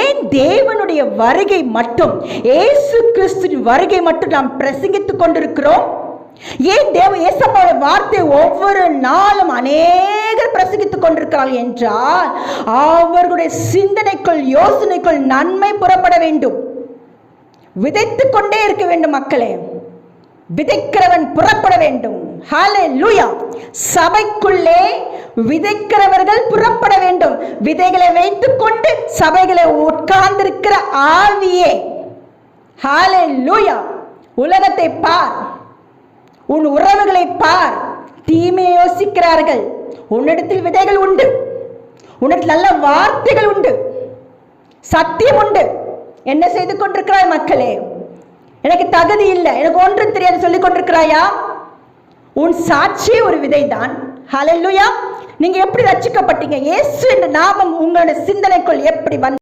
ஏன் தேவனுடைய வருகை மட்டும், இயேசு கிறிஸ்துவின் வருகை மட்டும் நாம் பிரசங்கித்துக் கொண்டிருக்கிறோம்? ஏன் ஏசப்பாவுடைய வார்த்தை ஒவ்வொரு நாளும் அநேகர் பிரசங்கித்துக் கொண்டிருக்கிறார்கள் என்றால், அவர்களுடைய சிந்தனைக்குள், யோசனைக்குள் நன்மை புறப்பட வேண்டும். விதைத்துக் கொண்டே இருக்க வேண்டும் மக்களே. விதைக்கிறவன் புறப்பட வேண்டும். ஹல்லேலூயா. சபைக்குள்ளே விதைக்கிறவர்கள் புறப்பட வேண்டும். விதைகளை வைத்துக் கொண்டு சபைகளை உட்கார்ந்திருக்கிற ஆவியே, ஹல்லேலூயா, உலகத்தை பார், உன் உறவுகளை பார். தீமையை யோசிக்கிறார்கள். உன்னிடத்தில் விதைகள் உண்டு, உன்னிடத்தில் நல்ல வார்த்தைகள் உண்டு, சத்தியம் உண்டு. என்ன செய்து கொண்டிருக்கிறாய் மக்களே? எனக்கு தகுதி இல்லை, எனக்கு ஒன்றும் தெரியாது சொல்லிக் கொண்டிருக்கிறாயா? உன் சாட்சியே ஒரு விதைதான். ஹல்லேலூயா. நீங்க எப்படி ரட்சிக்கப்பட்டீங்க? இயேசு என்ற நாமம் உங்களுடைய சிந்தனைக்குள் எப்படி